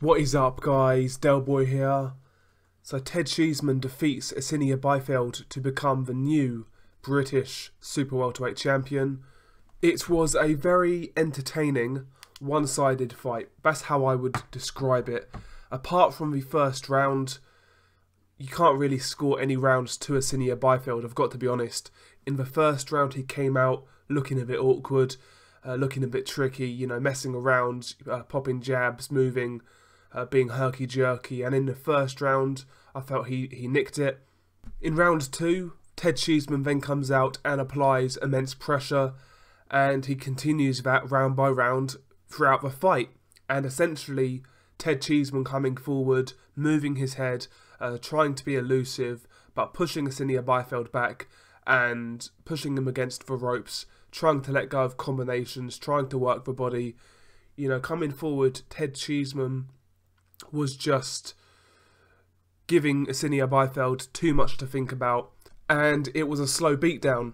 What is up, guys? Del Boy here. So Ted Cheeseman defeats Asinia Byfield to become the new British super welterweight champion. It was a very entertaining, one-sided fight. That's how I would describe it. Apart from the first round, you can't really score any rounds to Asinia Byfield, I've got to be honest. In the first round, he came out looking a bit awkward, looking a bit tricky, you know, messing around, popping jabs, moving, being herky-jerky. And in the first round, I felt he nicked it. In round two, Ted Cheeseman then comes out and applies immense pressure, and he continues that round by round throughout the fight. And essentially, Ted Cheeseman coming forward, moving his head, trying to be elusive, but pushing Asinia Byfield back and pushing him against the ropes, trying to let go of combinations, trying to work the body. You know, coming forward, Ted Cheeseman was just giving Asinia Byfield too much to think about, and it was a slow beatdown.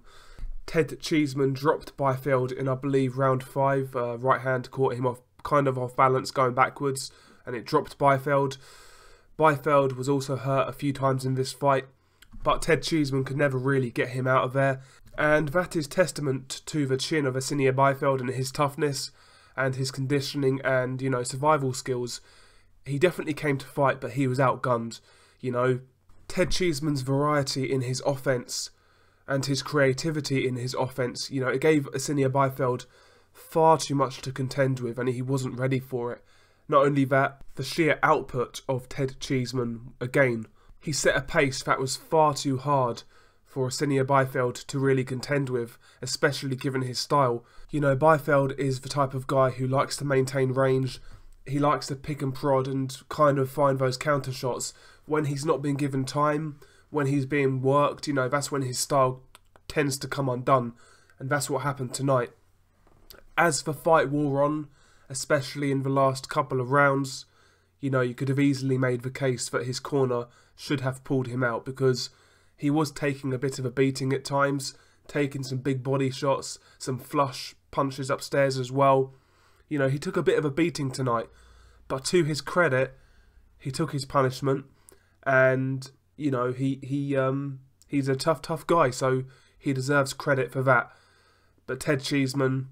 Ted Cheeseman dropped Byfield in, I believe, round 5. Right hand caught him kind of off balance going backwards, and it dropped Byfield. Byfield was also hurt a few times in this fight, but Ted Cheeseman could never really get him out of there, and that is testament to the chin of Asinia Byfield and his toughness and his conditioning and, you know, survival skills. He definitely came to fight, but he was outgunned. You know, Ted Cheeseman's variety in his offense and his creativity in his offense, you know, it gave Asinia Byfield far too much to contend with, and he wasn't ready for it. Not only that, the sheer output of Ted Cheeseman, again, he set a pace that was far too hard for Asinia Byfield to really contend with, especially given his style. You know, Byfield is the type of guy who likes to maintain range. He likes to pick and prod and kind of find those counter shots. When he's not being given time, when he's being worked, you know, that's when his style tends to come undone. And that's what happened tonight. As the fight wore on, especially in the last couple of rounds, you know, you could have easily made the case that his corner should have pulled him out, because he was taking a bit of a beating at times, taking some big body shots, some flush punches upstairs as well. You know, he took a bit of a beating tonight, but to his credit, he took his punishment, and, you know, he's a tough guy, so he deserves credit for that. But Ted Cheeseman,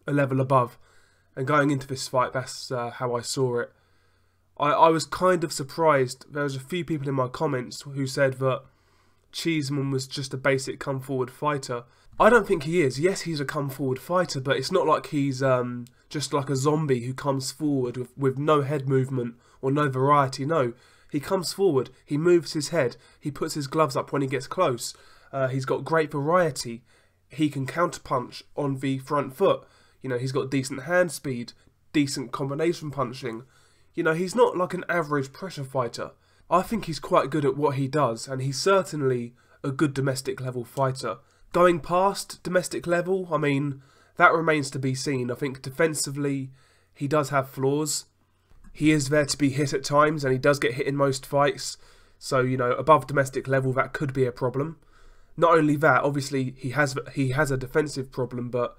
a level above. And going into this fight, that's how I saw it. I was kind of surprised. There was a few people in my comments who said that Cheeseman was just a basic come-forward fighter. I don't think he is. Yes, he's a come-forward fighter, but it's not like he's just like a zombie who comes forward with no head movement or no variety. No, he comes forward, he moves his head, he puts his gloves up when he gets close. He's got great variety. He can counterpunch on the front foot. You know, he's got decent hand speed, decent combination punching. You know, he's not like an average pressure fighter. I think he's quite good at what he does, and he's certainly a good domestic level fighter. Going past domestic level, I mean, that remains to be seen. I think defensively, he does have flaws. He is there to be hit at times, and he does get hit in most fights. So, you know, above domestic level, that could be a problem. Not only that, obviously, he has a defensive problem, but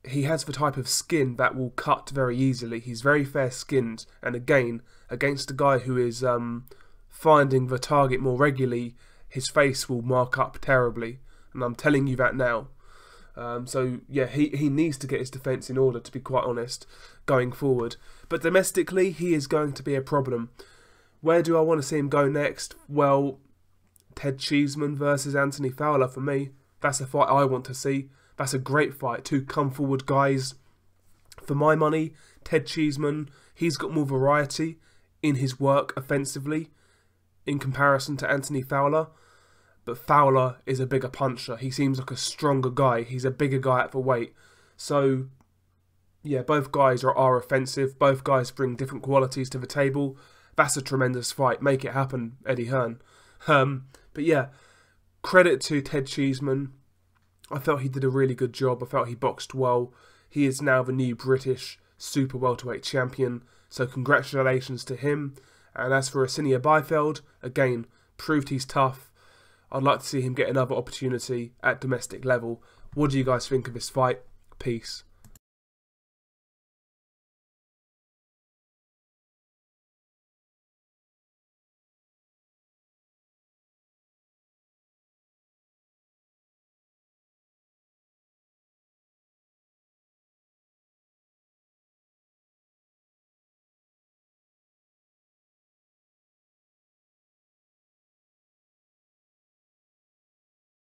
he has the type of skin that will cut very easily. He's very fair-skinned, and again, against a guy who is finding the target more regularly, his face will mark up terribly, and I'm telling you that now. So yeah, he needs to get his defence in order, to be quite honest, going forward. But domestically, he is going to be a problem. Where do I want to see him go next? Well, Ted Cheeseman versus Anthony Fowler for me. That's a fight I want to see. That's a great fight. Two come-forward guys. For my money, Ted Cheeseman, he's got more variety in his work offensively in comparison to Anthony Fowler. But Fowler is a bigger puncher. He seems like a stronger guy. He's a bigger guy at the weight. So, yeah, both guys are offensive. Both guys bring different qualities to the table. That's a tremendous fight. Make it happen, Eddie Hearn. But yeah, credit to Ted Cheeseman. I felt he did a really good job. I felt he boxed well. He is now the new British super welterweight champion. So congratulations to him. And as for Asinia Byfield, again, proved he's tough. I'd like to see him get another opportunity at domestic level. What do you guys think of this fight? Peace.